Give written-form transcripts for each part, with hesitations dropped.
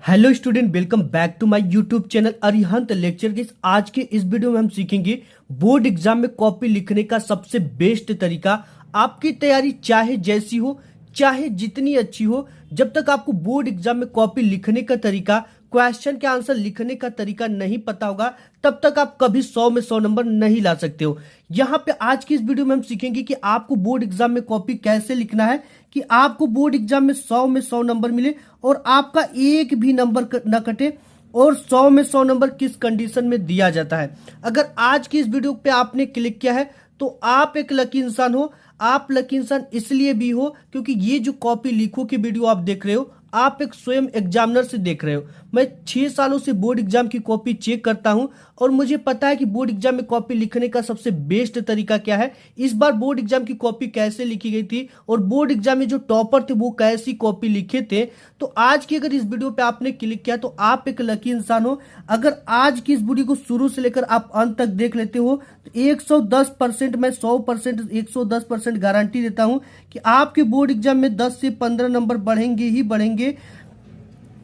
Hello student, welcome back to my YouTube channel Arihant lecture की। आज के इस वीडियो में हम सीखेंगे बोर्ड एग्जाम में कॉपी लिखने का सबसे बेस्ट तरीका। आपकी तैयारी चाहे जैसी हो, चाहे जितनी अच्छी हो, जब तक आपको बोर्ड एग्जाम में कॉपी लिखने का तरीका, क्वेश्चन के आंसर लिखने का तरीका नहीं पता होगा, तब तक आप कभी 100 में 100 नंबर नहीं ला सकते हो। यहाँ पे आज की इस वीडियो में हम सीखेंगे कि आपको बोर्ड एग्जाम में कॉपी कैसे लिखना है कि आपको बोर्ड एग्जाम में 100 में 100 नंबर मिले और आपका एक भी नंबर न कटे। और 100 में 100 नंबर किस कंडीशन में दिया जाता है। अगर आज की इस वीडियो पे आपने क्लिक किया है तो आप एक लकी इंसान हो। आप लकी इंसान इसलिए भी हो क्योंकि ये जो कॉपी लिखो की वीडियो आप देख रहे हो, आप एक स्वयं एग्जामिनर से देख रहे हो। मैं 6 सालों से बोर्ड एग्जाम की कॉपी चेक करता हूं और मुझे पता है कि बोर्ड एग्जाम में कॉपी लिखने का सबसे बेस्ट तरीका क्या है। इस बार बोर्ड एग्जाम की कॉपी कैसे लिखी गई थी और बोर्ड एग्जाम में जो टॉपर थे वो कैसी कॉपी लिखे थे। तो आज की अगर इस वीडियो पे आपने क्लिक किया तो आप एक लकी इंसान हो। अगर आज की इस वीडियो को शुरू से लेकर आप अंत तक देख लेते हो तो 110% मैं 100% 110% गारंटी देता हूं कि आपके बोर्ड एग्जाम में 10 से 15 नंबर बढ़ेंगे ही बढ़ेंगे।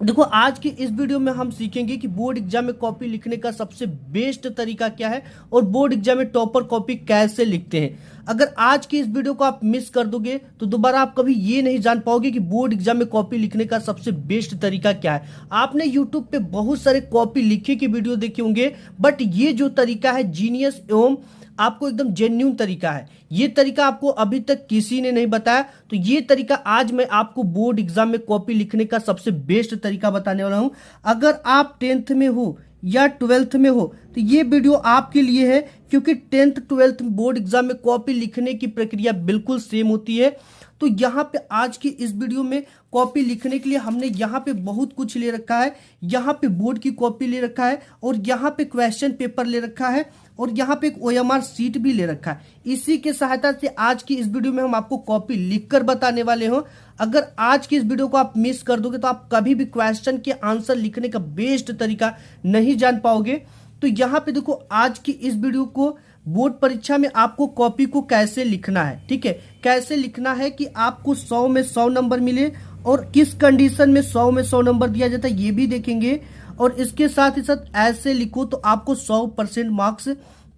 देखो, आज की इस वीडियो में हम सीखेंगे कि बोर्ड एग्जाम में कॉपी लिखने का सबसे बेस्ट तरीका क्या है और बोर्ड एग्जाम में टॉपर कॉपी कैसे लिखते हैं। अगर आज की इस वीडियो को आप मिस कर दोगे तो दोबारा आप कभी ये नहीं जान पाओगे कि बोर्ड एग्जाम में कॉपी लिखने का सबसे बेस्ट तरीका क्या है। आपने यूट्यूब पे बहुत सारे कॉपी लिखे की वीडियो देखे होंगे, बट ये जो तरीका है जीनियस एवं आपको एकदम जेन्युइन तरीका है। ये तरीका आपको अभी तक किसी ने नहीं बताया, तो ये तरीका आज मैं आपको बोर्ड एग्जाम में कॉपी लिखने का सबसे बेस्ट तरीका बताने वाला हूं। अगर आप 10th में हो या 12th में हो तो ये वीडियो आपके लिए है, क्योंकि 10th 12th बोर्ड एग्जाम में कॉपी लिखने की प्रक्रिया बिल्कुल सेम होती है। तो यहाँ पे आज की इस वीडियो में कॉपी लिखने के लिए हमने यहाँ पे बहुत कुछ ले रखा है। यहाँ पे बोर्ड की कॉपी ले रखा है और यहाँ पे क्वेश्चन पेपर ले रखा है और यहाँ पे एक OMR सीट भी ले रखा है। इसी के सहायता से आज की इस वीडियो में हम आपको कॉपी लिखकर बताने वाले हो। अगर आज की इस वीडियो को आप मिस कर दोगे तो आप कभी भी क्वेश्चन के आंसर लिखने का बेस्ट तरीका नहीं जान पाओगे। तो यहाँ पे देखो, आज की इस वीडियो को बोर्ड परीक्षा में आपको कॉपी को कैसे लिखना है, ठीक है, कैसे लिखना है कि आपको 100 में 100 नंबर मिले और किस कंडीशन में 100 में 100 नंबर दिया जाता है ये भी देखेंगे। और इसके साथ ही साथ ऐसे लिखो तो आपको 100% मार्क्स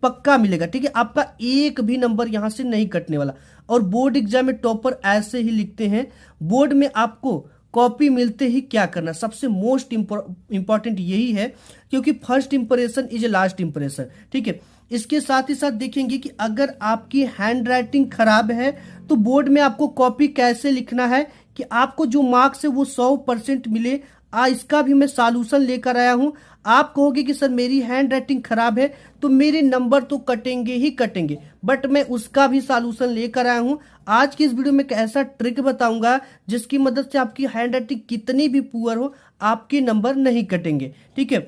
पक्का मिलेगा, ठीक है, आपका एक भी नंबर यहां से नहीं कटने वाला। और बोर्ड एग्जाम में टॉपर ऐसे ही लिखते हैं। बोर्ड में आपको कॉपी मिलते ही क्या करना, सबसे मोस्ट इंपॉर्टेंट यही है, क्योंकि first impression is last impression, ठीक है। इसके साथ ही साथ देखेंगे कि अगर आपकी हैंड राइटिंग खराब है तो बोर्ड में आपको कॉपी कैसे लिखना है कि आपको जो मार्क्स है वो 100% मिले। इसका भी मैं सॉल्यूशन लेकर आया हूं। आप कहोगे कि सर मेरी हैंड राइटिंग खराब है तो मेरे नंबर तो कटेंगे ही कटेंगे, बट मैं उसका भी सॉल्यूशन लेकर आया हूं। आज की इस वीडियो में एक ऐसा ट्रिक बताऊंगा जिसकी मदद से आपकी हैंड राइटिंग कितनी भी पुअर हो आपके नंबर नहीं कटेंगे, ठीक है।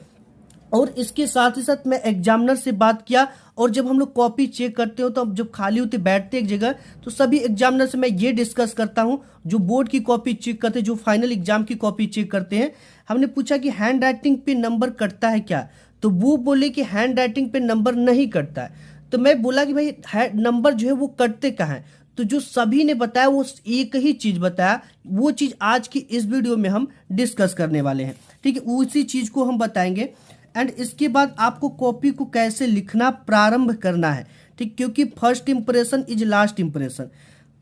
और इसके साथ ही साथ मैं एग्जामिनर से बात किया और जब हम लोग कॉपी चेक करते हो तो अब जब खाली होते बैठते एक जगह तो सभी एग्जामिनर से मैं ये डिस्कस करता हूं जो बोर्ड की कॉपी चेक करते हैं, जो फाइनल एग्जाम की कॉपी चेक करते हैं। हमने पूछा कि हैंड राइटिंग पे नंबर कटता है क्या, तो वो बोले कि हैंड राइटिंग पे नंबर नहीं कटता है। तो मैं बोला कि भाई नंबर जो है वो कटते कहाँ है, तो जो सभी ने बताया वो एक ही चीज बताया। वो चीज आज की इस वीडियो में हम डिस्कस करने वाले हैं, ठीक है, उसी चीज को हम बताएंगे। एंड इसके बाद आपको कॉपी को कैसे लिखना प्रारंभ करना है, ठीक, क्योंकि first impression is last impression.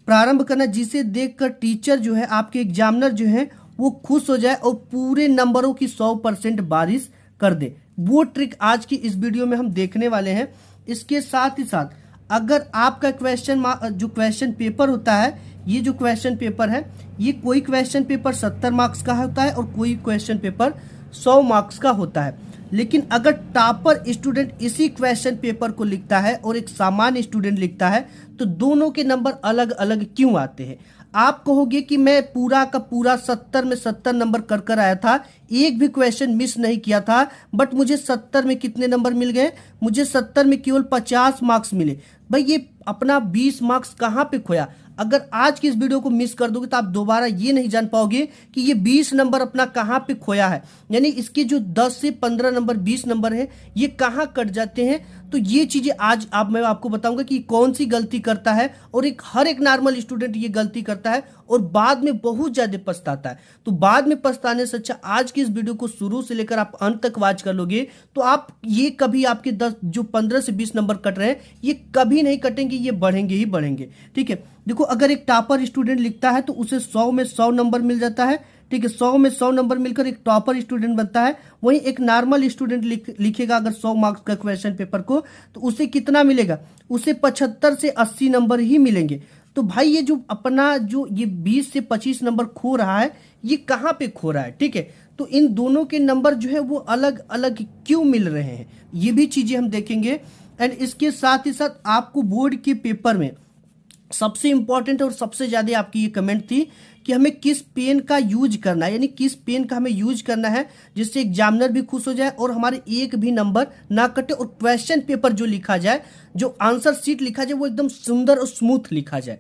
प्रारंभ करना जिसे देखकर टीचर जो है, आपके एग्जामिनर जो है वो खुश हो जाए और पूरे नंबरों की 100% बारिश कर दे, वो ट्रिक आज की इस वीडियो में हम देखने वाले हैं। इसके साथ ही साथ अगर आपका जो क्वेश्चन पेपर होता है, ये जो क्वेश्चन पेपर है, ये कोई क्वेश्चन पेपर 70 मार्क्स का होता है और कोई क्वेश्चन पेपर 100 मार्क्स का होता है। लेकिन अगर टॉपर स्टूडेंट इसी क्वेश्चन पेपर को लिखता है और एक सामान्य स्टूडेंट लिखता है तो दोनों के नंबर अलग अलग क्यों आते हैं। आप कहोगे कि मैं पूरा का पूरा 70 में 70 नंबर कर कर आया था, एक भी क्वेश्चन मिस नहीं किया था, बट मुझे 70 में कितने नंबर मिल गए, मुझे 70 में केवल 50 मार्क्स मिले। भाई ये अपना 20 मार्क्स कहाँ पे खोया। अगर आज की इस वीडियो को मिस कर दोगे तो आप दोबारा ये नहीं जान पाओगे कि ये 20 नंबर अपना कहाँ पे खोया है, यानी इसके जो 10 से 15 नंबर 20 नंबर है ये कहाँ कट जाते हैं। तो ये चीजें आज मैं आपको बताऊंगा कि कौन सी गलती करता है, और हर एक नॉर्मल स्टूडेंट ये गलती करता है और बाद में बहुत ज्यादा पछताता है। तो बाद में पछताने से अच्छा आज की इस वीडियो को शुरू से लेकर आप अंत तक वॉच कर लोगे तो आप ये कभी आपके 10 जो 15 से 20 नंबर कट रहे हैं ये कभी नहीं कटेंगे, ये बढ़ेंगे ही बढ़ेंगे। ठीक है, देखो अगर एक टॉपर स्टूडेंट लिखता है तो उसे 100 में 100 नंबर मिल जाता है। ठीक है, 100 में 100 नंबर मिलकर एक टॉपर स्टूडेंट बनता है। वहीं एक नॉर्मल स्टूडेंट लिखेगा अगर 100 मार्क्स का क्वेश्चन पेपर को तो उसे कितना मिलेगा, उसे 75 से 80 नंबर ही मिलेंगे। तो भाई ये जो अपना जो ये 20 से 25 नंबर खो रहा है ये कहाँ पे खो रहा है। ठीक है, तो इन दोनों के नंबर जो है वो अलग अलग क्यों मिल रहे हैं ये भी चीजें हम देखेंगे। एंड इसके साथ ही साथ आपको बोर्ड के पेपर में सबसे इंपॉर्टेंट और सबसे ज्यादा आपकी ये कमेंट थी कि हमें किस पेन का यूज करना है, यानी किस पेन का हमें यूज करना है जिससे एग्जामिनर भी खुश हो जाए और हमारे एक भी नंबर ना कटे, और क्वेश्चन पेपर जो लिखा जाए, जो आंसर शीट लिखा जाए वो एकदम सुंदर और स्मूथ लिखा जाए।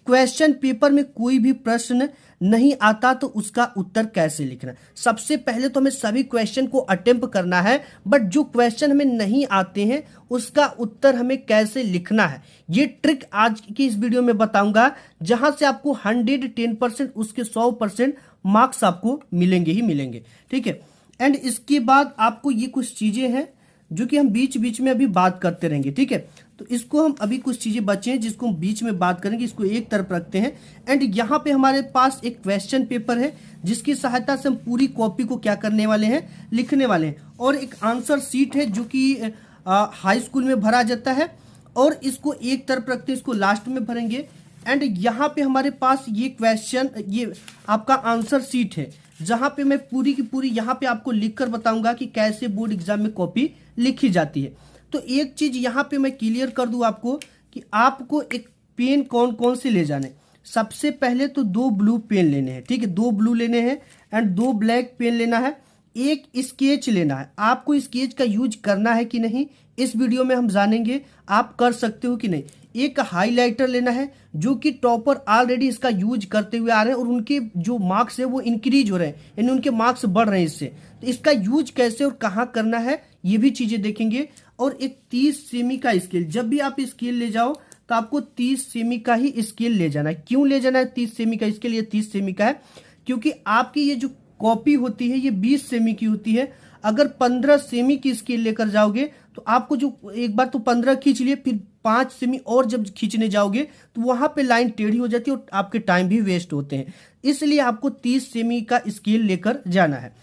क्वेश्चन पेपर में कोई भी प्रश्न नहीं आता तो उसका उत्तर कैसे लिखना। सबसे पहले तो हमें सभी क्वेश्चन को अटेम्प्ट करना है, बट जो क्वेश्चन हमें नहीं आते हैं उसका उत्तर हमें कैसे लिखना है ये ट्रिक आज की इस वीडियो में बताऊंगा, जहां से आपको 110% उसके 100% मार्क्स आपको मिलेंगे ही मिलेंगे। ठीक है, एंड इसके बाद आपको ये कुछ चीजें हैं जो कि हम बीच बीच में अभी बात करते रहेंगे। ठीक है, तो इसको हम अभी कुछ चीजें बचे हैं जिसको हम बीच में बात करेंगे, इसको एक तरफ रखते हैं। एंड यहाँ पे हमारे पास एक क्वेश्चन पेपर है जिसकी सहायता से हम पूरी कॉपी को क्या करने वाले हैं, लिखने वाले हैं, और एक आंसर शीट है जो कि हाई स्कूल में भरा जाता है, और इसको एक तरफ रखते हैं, इसको लास्ट में भरेंगे। एंड यहाँ पे हमारे पास ये क्वेश्चन, ये आपका आंसर शीट है जहां पे मैं पूरी की पूरी यहाँ पे आपको लिखकर बताऊंगा कि कैसे बोर्ड एग्जाम में कॉपी लिखी जाती है। तो एक चीज यहाँ पे मैं क्लियर कर दूं आपको कि आपको एक पेन कौन कौन से ले जाने। सबसे पहले तो 2 ब्लू पेन लेने हैं। ठीक है, 2 ब्लू लेने हैं एंड 2 ब्लैक पेन लेना है, एक स्केच लेना है। आपको स्केच का यूज करना है कि नहीं इस वीडियो में हम जानेंगे, आप कर सकते हो कि नहीं। एक हाइलाइटर लेना है जो कि टॉपर ऑलरेडी इसका यूज करते हुए आ रहे हैं और उनके जो मार्क्स है वो इंक्रीज हो रहे हैं, यानी उनके मार्क्स बढ़ रहे हैं इससे। तो इसका यूज कैसे और कहाँ करना है ये भी चीजें देखेंगे। और एक 30 सेमी का स्केल, जब भी आप स्केल ले जाओ तो आपको 30 सेमी का ही स्केल ले जाना है। क्यों ले जाना है 30 सेमी का स्केल, ये 30 सेमी का है क्योंकि आपकी ये जो कॉपी होती है ये 20 सेमी की होती है। अगर 15 सेमी की स्केल लेकर जाओगे तो आपको जो एक बार तो 15 खींच लिए, फिर 5 सेमी और जब खींचने जाओगे तो वहां पे लाइन टेढ़ी हो जाती है और आपके टाइम भी वेस्ट होते हैं। इसलिए आपको 30 सेमी का स्केल लेकर जाना है।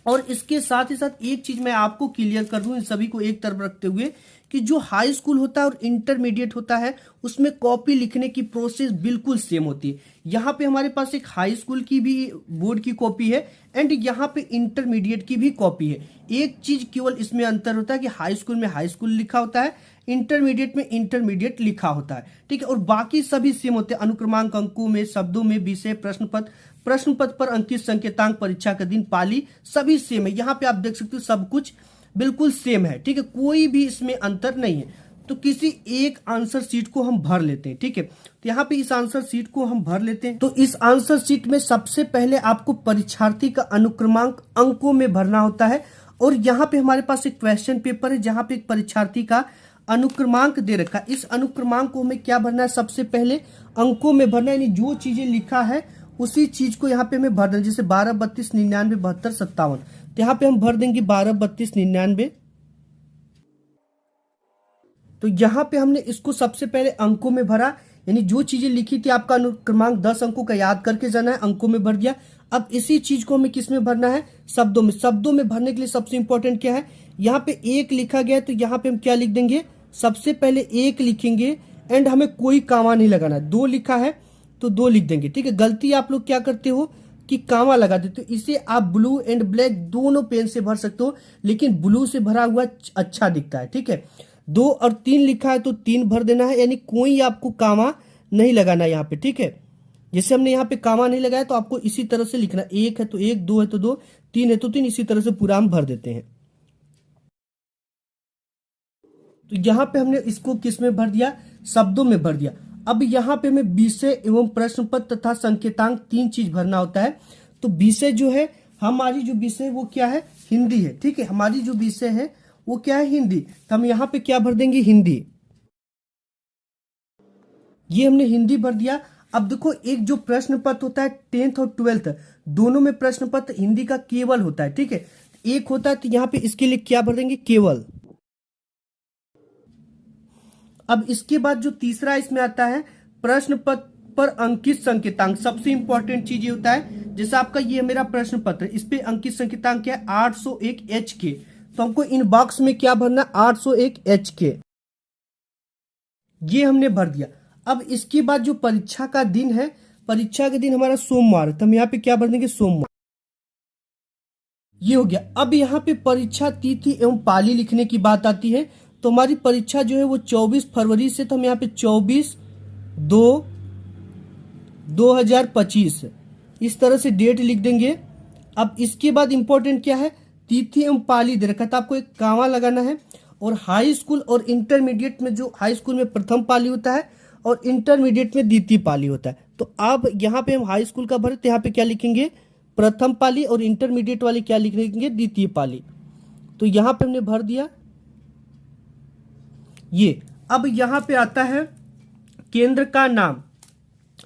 और इसके साथ ही साथ एक चीज मैं आपको क्लियर कर दूं इन सभी को एक तरफ रखते हुए कि जो हाई स्कूल होता है और इंटरमीडिएट होता है उसमें कॉपी लिखने की प्रोसेस बिल्कुल सेम होती है। यहाँ पे हमारे पास एक हाई स्कूल की भी बोर्ड की कॉपी है एंड यहाँ पे इंटरमीडिएट की भी कॉपी है। एक चीज केवल इसमें अंतर होता है कि हाई स्कूल में हाई स्कूल लिखा होता है, इंटरमीडिएट में इंटरमीडिएट लिखा होता है। ठीक है, और बाकी सभी सेम होते हैं। अनुक्रमांक, अंकों में, शब्दों में, विषय, प्रश्न पत्र पर अंकित संकेतांक, परीक्षा का दिन, पाली सभी सेम है। यहाँ पे आप देख सकते हो सब कुछ बिल्कुल सेम है। ठीक है, कोई भी इसमें अंतर नहीं है। तो किसी एक आंसर शीट को हम भर लेते हैं। ठीक है, तो यहाँ पे इस आंसर शीट को हम भर लेते हैं। तो इस आंसर शीट में सबसे पहले आपको परीक्षार्थी का अनुक्रमांक अंकों में भरना होता है, और यहाँ पे हमारे पास एक क्वेश्चन पेपर है जहाँ पे एक परीक्षार्थी का अनुक्रमांक दे रखा है। इस अनुक्रमांक को हमें क्या भरना है, सबसे पहले अंकों में भरना है, यानी जो चीजें लिखा है उसी चीज को यहाँ पे हमें भर देना। जैसे 12, 32, 99, 72, 57, तो यहाँ पे हम भर देंगे 12, 32, 99। तो यहाँ पे हमने इसको सबसे पहले अंकों में भरा, यानी जो चीजें लिखी थी आपका अनुक्रमांक 10 अंकों का याद करके जाना है, अंकों में भर दिया। अब इसी चीज को हमें किस में भरना है, शब्दों में। शब्दों में भरने के लिए सबसे इंपॉर्टेंट क्या है, यहाँ पे 1 लिखा गया है तो यहाँ पे हम क्या लिख देंगे, सबसे पहले 1 लिखेंगे एंड हमें कोई कामा नहीं लगाना। 2 लिखा है तो 2 लिख देंगे। ठीक है, गलती आप लोग क्या करते हो कि कामा लगा देते हो। इसे आप ब्लू एंड ब्लैक दोनों पेन से भर सकते हो, लेकिन ब्लू से भरा हुआ अच्छा दिखता है। ठीक है, 2 और 3 लिखा है तो 3 भर देना है, यानी कोई आपको कामा नहीं लगाना यहाँ पे। ठीक है, जैसे हमने यहाँ पे कामा नहीं लगाया तो आपको इसी तरह से लिखना, 1 है तो 1, 2 है तो 2, 3 है तो 3, इसी तरह से पूरा हम भर देते हैं। तो यहाँ पे हमने इसको किस में भर दिया, शब्दों में भर दिया। अब यहाँ पे हमें विषय एवं प्रश्न पत्र तथा संकेतांक 3 चीज भरना होता है। तो विषय जो है, हमारी जो विषय वो क्या है, हिंदी है। ठीक है, हमारी जो विषय है वो क्या है, हिंदी। तो हम यहाँ पे क्या भर देंगे, हिंदी। ये हमने हिंदी भर दिया। अब देखो, एक जो प्रश्न पत्र होता है 10th और 12th दोनों में प्रश्न पत्र हिंदी का केवल होता है। ठीक है, एक होता है, तो यहाँ पे इसके लिए क्या भर देंगे, केवल। अब इसके बाद जो तीसरा इसमें आता है, प्रश्न पत्र पर अंकित संकेतांक। सबसे इंपॉर्टेंट चीज ये होता है, जैसे आपका ये मेरा प्रश्न पत्र, इस पे अंकित संकेतांक क्या है, 801 HK। तो हमको इन बॉक्स में क्या भरना, 801 HK, ये हमने भर दिया। अब इसके बाद जो परीक्षा का दिन है, परीक्षा का दिन हमारा सोमवार, तो हम यहाँ पे क्या भर देंगे, सोमवार। ये हो गया। अब यहाँ पे परीक्षा तिथि एवं पाली लिखने की बात आती है। तो हमारी परीक्षा जो है वो 24 फरवरी से, तो हम यहाँ पे 24/2/2025 इस तरह से डेट लिख देंगे। अब इसके बाद इंपॉर्टेंट क्या है, तिथि एवं पाली दे रखा था, आपको एक कामा लगाना है। और हाई स्कूल और इंटरमीडिएट में, जो हाई स्कूल में प्रथम पाली होता है और इंटरमीडिएट में द्वितीय पाली होता है। तो अब यहाँ पे हम हाई स्कूल का भरे, तो यहाँ पे क्या लिखेंगे, प्रथम पाली, और इंटरमीडिएट वाले क्या लिखेंगे, द्वितीय पाली। तो यहाँ पे हमने भर दिया ये। अब यहाँ पे आता है केंद्र का नाम,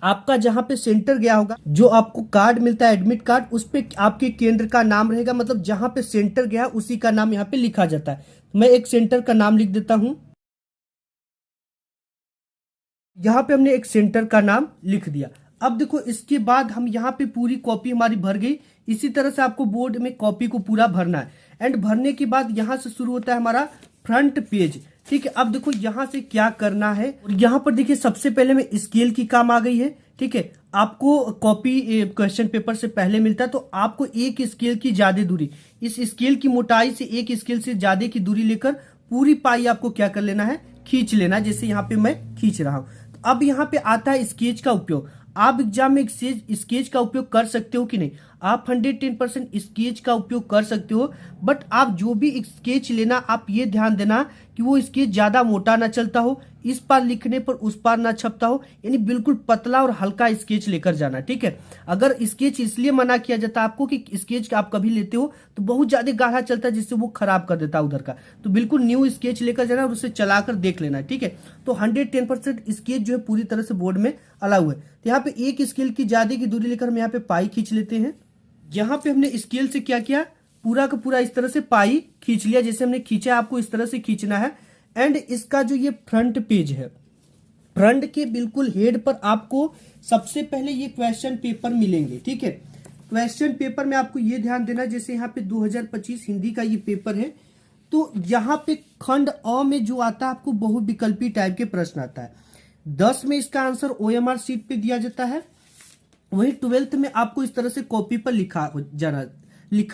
आपका जहां पे सेंटर गया होगा, जो आपको कार्ड मिलता है एडमिट कार्ड, उस पे आपके केंद्र का नाम रहेगा। मतलब जहां पे सेंटर गया उसी का नाम यहाँ पे लिखा जाता है। मैं एक सेंटर का नाम लिख देता हूं। यहाँ पे हमने एक सेंटर का नाम लिख दिया। अब देखो, इसके बाद हम यहाँ पे पूरी कॉपी हमारी भर गई। इसी तरह से आपको बोर्ड में कॉपी को पूरा भरना है। एंड भरने के बाद यहाँ से शुरू होता है हमारा फ्रंट पेज। ठीक है, अब देखो यहाँ से क्या करना है। और यहाँ पर देखिए, सबसे पहले में स्केल की काम आ गई है। ठीक है, आपको कॉपी क्वेश्चन पेपर से पहले मिलता है, तो आपको एक स्केल की ज्यादा दूरी, इस स्केल की मोटाई से एक स्केल से ज्यादा की दूरी लेकर पूरी पाई आपको क्या कर लेना है, खींच लेना, जैसे यहाँ पे मैं खींच रहा हूं। तो अब यहाँ पे आता है स्केच का उपयोग। आप एग्जाम में स्केच का उपयोग कर सकते हो कि नहीं, आप 110% स्केच का उपयोग कर सकते हो। बट आप जो भी स्केच लेना, आप ये ध्यान देना कि वो स्केच ज्यादा मोटा ना चलता हो, इस पार लिखने पर उस पार ना छपता हो, यानी बिल्कुल पतला और हल्का स्केच लेकर जाना। ठीक है, अगर स्केच इसलिए मना किया जाता है आपको कि स्केच आप कभी लेते हो तो बहुत ज्यादा गाढ़ा चलता है, जिससे वो खराब कर देता है उधर का। तो बिल्कुल न्यू स्केच लेकर जाना और उसे चलाकर देख लेना। ठीक है, तो 110% स्केच जो है पूरी तरह से बोर्ड में अलाउ है। तो यहाँ पे एक स्केल की ज्यादा की दूरी लेकर हम यहाँ पे पाई खींच लेते हैं। यहाँ पे हमने स्केल से क्या किया, पूरा का पूरा इस तरह से पाई खींच लिया, जैसे हमने खींचा, आपको इस तरह से खींचना है। एंड इसका जो ये फ्रंट पेज है, फ्रंट के बिल्कुल हेड पर आपको सबसे पहले ये क्वेश्चन पेपर मिलेंगे। ठीक है, क्वेश्चन पेपर में आपको ये ध्यान देना, जैसे यहाँ पे 2025 हिंदी का ये पेपर है, तो यहाँ पे खंड अ में जो आता है आपको बहुविकल्पी टाइप के प्रश्न आता है। 10 में इसका आंसर OMR शीट पे दिया जाता है। वही 12th में आपको इस तरह से कॉपी पर लिखा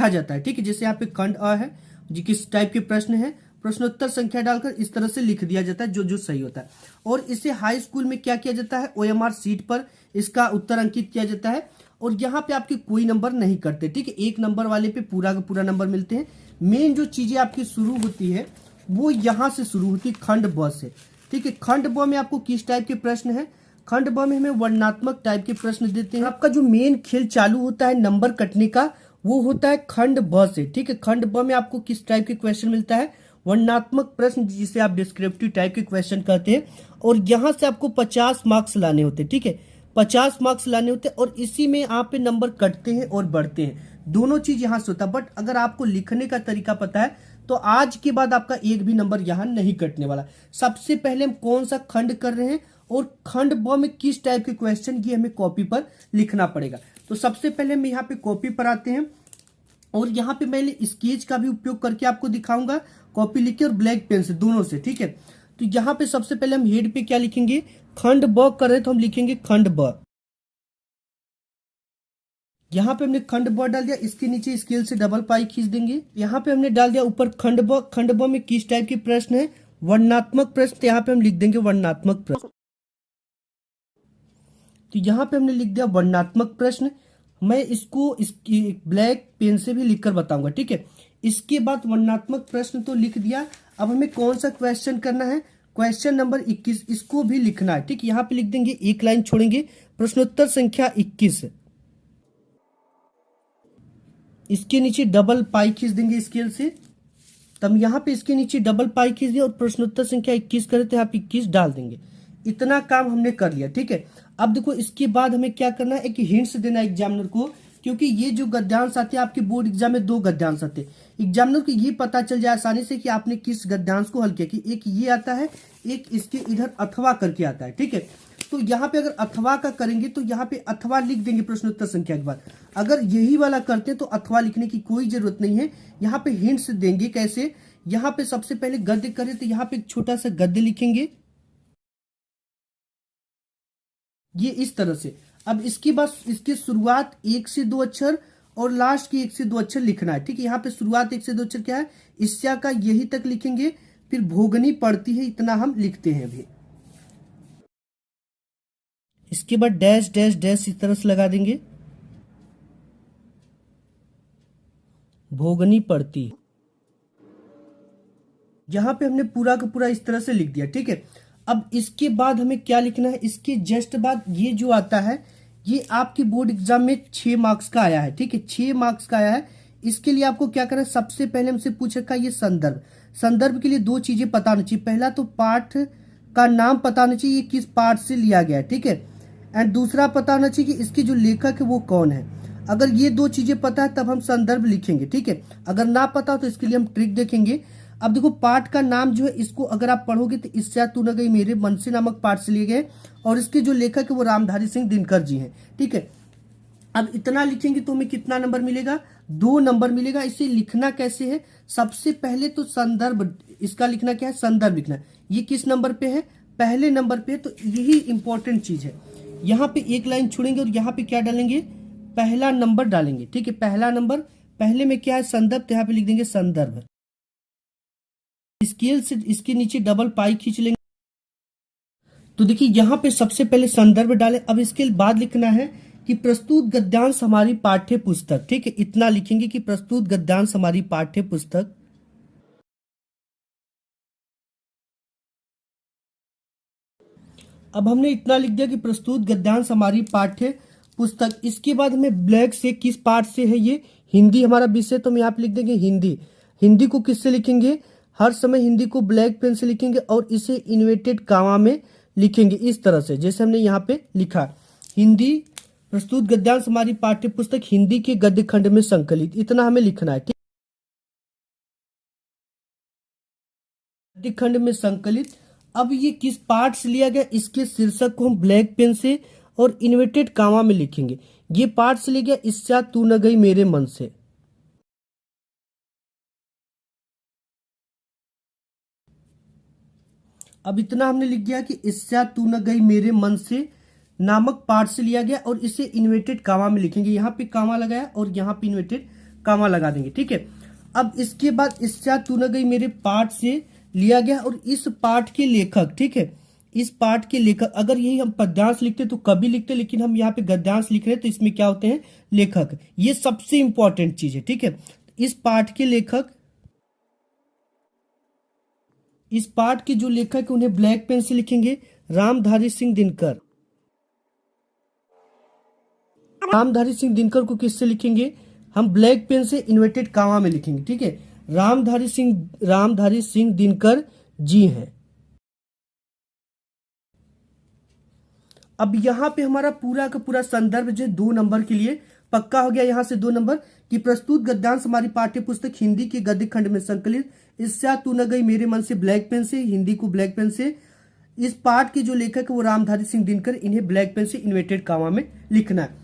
जाता है। ठीक है, जैसे यहाँ पे खंड अ है, जी किस टाइप के प्रश्न है, प्रश्नोत्तर संख्या डालकर इस तरह से लिख दिया जाता है जो जो सही होता है। और इसे हाई स्कूल में क्या किया जाता है, OMR शीट पर इसका उत्तर अंकित किया जाता है। और यहाँ पे आपके कोई नंबर नहीं कटते। ठीक है, एक नंबर वाले पे पूरा का पूरा नंबर मिलते हैं। मेन जो चीजें आपकी शुरू होती है वो यहाँ से शुरू होती है, खंड ब से। ठीक है, खंड ब में आपको किस टाइप के प्रश्न है, खंड ब में हमें वर्णनात्मक टाइप के प्रश्न देते हैं। आपका जो मेन खेल चालू होता है नंबर कटने का, वो होता है खंड ब से। ठीक है, खंड ब में आपको किस टाइप के क्वेश्चन मिलता है, वर्णनात्मक प्रश्न, जिसे आप डिस्क्रिप्टिव टाइप के क्वेश्चन कहते हैं। और यहाँ से आपको 50 मार्क्स लाने होते हैं। ठीक है, 50 मार्क्स लाने होते हैं, और इसी में आप पे नंबर कटते हैं और बढ़ते हैं, दोनों चीज यहाँ से होता है। बट अगर आपको लिखने का तरीका पता है तो आज के बाद आपका एक भी नंबर यहाँ नहीं कटने वाला। सबसे पहले हम कौन सा खंड कर रहे हैं और खंड ब में किस टाइप के क्वेश्चन, ये हमें कॉपी पर लिखना पड़ेगा। तो सबसे पहले हम यहाँ पे कॉपी पर आते हैं, और यहाँ पे मैं स्केच का भी उपयोग करके आपको दिखाऊंगा, कॉपी लिख के और ब्लैक पेन से, दोनों से। ठीक है, तो यहाँ पे सबसे पहले हम हेड पे क्या लिखेंगे, खंड ब कर रहे तो हम लिखेंगे खंड ब। यहाँ पे हमने खंड ब डाल दिया, इसके नीचे स्केल से डबल पाई खींच देंगे। यहाँ पे हमने डाल दिया ऊपर खंड ब। खंड ब में किस टाइप के प्रश्न है, वर्णनात्मक प्रश्न, तो यहाँ पे हम लिख देंगे वर्णनात्मक प्रश्न। तो यहाँ पे हमने लिख दिया वर्णनात्मक प्रश्न। मैं इसको ब्लैक पेन से भी लिखकर बताऊंगा। ठीक है, इसके बाद वर्णनात्मक प्रश्न तो लिख दिया। अब हमें कौन सा क्वेश्चन करना है, क्वेश्चन नंबर 21, इसको भी लिखना है। ठीक, यहाँ पे लिख देंगे, एक लाइन छोड़ेंगे, प्रश्नोत्तर संख्या 21, इसके नीचे डबल पाई खींच देंगे स्केल से। तब यहाँ पे इसके नीचे डबल पाई खींच दिया और प्रश्नोत्तर संख्या 21 करे तो यहाँ पे 21 डाल देंगे। इतना काम हमने कर लिया। ठीक है, अब देखो इसके बाद हमें क्या करना है, एक हिंट्स देना है एग्जामिनर को, क्योंकि ये जो गद्यांश आते हैं आपके बोर्ड एग्जाम में, 2 गद्यांश आते हैं। एग्जामिनर को ये पता चल जाए आसानी से कि आपने किस गद्यांश को हल किया, कि एक ये आता है, एक इसके इधर अथवा करके आता है। ठीक है, तो यहाँ पे अगर अथवा का करेंगे तो यहाँ पे अथवा लिख देंगे प्रश्नोत्तर संख्या के बाद। अगर यही वाला करते हैं तो अथवा लिखने की कोई जरूरत नहीं है। यहाँ पे हिंट्स देंगे कैसे, यहाँ पे सबसे पहले गद्य करें तो यहाँ पे एक छोटा सा गद्य लिखेंगे, ये इस तरह से। अब इसके बाद इसकी शुरुआत 1 से 2 अक्षर और लास्ट की 1 से 2 अक्षर लिखना है। ठीक है, यहाँ पे शुरुआत 1 से 2 अक्षर क्या है, ईस्या का यही तक लिखेंगे, फिर भोगनी पड़ती है, इतना हम लिखते हैं अभी। इसके बाद डैश डैश डैश इस तरह से लगा देंगे, भोगनी पड़ती। यहां पे हमने पूरा का पूरा इस तरह से लिख दिया। ठीक है, अब इसके बाद हमें क्या लिखना है, इसके जस्ट बाद ये जो आता है, ये आपके बोर्ड एग्जाम में 6 मार्क्स का आया है। ठीक है, 6 मार्क्स का आया है। इसके लिए आपको क्या करना है, सबसे पहले हमसे पूछ रखा है ये संदर्भ। संदर्भ के लिए 2 चीजें पता होनी चाहिए, पहला तो पाठ का नाम पता होना चाहिए, ये किस पाठ से लिया गया है। ठीक है, एंड दूसरा पता होना चाहिए कि इसके जो लेखक है वो कौन है। अगर ये 2 चीजें पता है तब हम संदर्भ लिखेंगे। ठीक है, अगर ना पता हो तो इसके लिए हम ट्रिक देखेंगे। अब देखो पाठ का नाम जो है, इसको अगर आप पढ़ोगे तो ईस्या तू न गई मेरे मन से नामक पाठ से लिए गए, और इसके जो लेखक है वो रामधारी सिंह दिनकर जी हैं। ठीक है, अब इतना लिखेंगे तो हमें कितना नंबर मिलेगा, 2 नंबर मिलेगा। इसे लिखना कैसे है, सबसे पहले तो संदर्भ, इसका लिखना क्या है, संदर्भ लिखना है। ये किस नंबर पे है, पहले नंबर पे, तो यही इंपॉर्टेंट चीज है। यहाँ पे एक लाइन छोड़ेंगे और यहाँ पे क्या डालेंगे, पहला नंबर डालेंगे। ठीक है, पहला नंबर, पहले में क्या है संदर्भ, तो यहाँ पे लिख देंगे संदर्भ। स्केल से इसके नीचे डबल पाई खींच लेंगे, तो देखिए यहाँ पे सबसे पहले संदर्भ डालें। अब इसके बाद लिखना है कि प्रस्तुत गद्यांश हमारी पाठ्य पुस्तक। ठीक है, इतना लिखेंगे कि प्रस्तुत गद्यांश हमारी पाठ्य पुस्तक। अब हमने इतना लिख दिया कि प्रस्तुत गद्यांश हमारी पाठ्य पुस्तक। इसके बाद हमें ब्लैक से किस पाठ से है, ये हिंदी हमारा विषय, तो हम यहाँ पे लिख देंगे हिंदी। हिंदी को किससे लिखेंगे, हर समय हिंदी को ब्लैक पेन से लिखेंगे और इसे इन्वर्टेड कामा में लिखेंगे इस तरह से, जैसे हमने यहाँ पे लिखा, हिंदी प्रस्तुत गद्यांश हमारी पाठ्य पुस्तक हिंदी के गद्य खंड में संकलित, इतना हमें लिखना है। ठीक, गद्य खंड में संकलित। अब ये किस पाठ से लिया गया, इसके शीर्षक को हम ब्लैक पेन से और इन्वर्टेड कामा में लिखेंगे। ये पाठ से लिया गया ईस्या तू न गई मेरे मन से। अब इतना हमने लिख दिया कि ईस्या तू न गई मेरे मन से नामक पाठ से लिया गया, और इसे इन्वर्टेड कामा में लिखेंगे। यहाँ पे कामा लगाया और यहाँ पे इन्वर्टेड कामा लगा देंगे। ठीक है, अब इसके बाद ईस्या तू न गई मेरे पाठ से लिया गया, और इस पाठ के लेखक, ठीक है, इस पाठ के लेखक, अगर यही हम पद्यांश लिखते तो कभी लिखते, लेकिन हम यहाँ पे गद्यांश लिख रहे हैं तो इसमें क्या होते हैं, लेखक। ये सबसे इंपॉर्टेंट चीज है। ठीक है, इस पाठ के लेखक, इस पाठ के जो लेखक है उन्हें ब्लैक पेन से लिखेंगे रामधारी सिंह दिनकर। रामधारी सिंह दिनकर को किससे लिखेंगे, हम ब्लैक पेन से इन्वर्टेड कामा में लिखेंगे। ठीक है, रामधारी सिंह दिनकर जी हैं। अब यहाँ पे हमारा पूरा का पूरा संदर्भ जो 2 नंबर के लिए पक्का हो गया। यहाँ से 2 नंबर कि प्रस्तुत गद्यांश हमारी पाठ्य पुस्तक हिंदी के गद्य खंड में संकलित, ईस्या तू न गई मेरे मन से ब्लैक पेन से, हिंदी को ब्लैक पेन से। इस पाठ के जो लेखक है वो रामधारी सिंह दिनकर, इन्हें ब्लैक पेन से इन्वर्टेड कामा में लिखना है।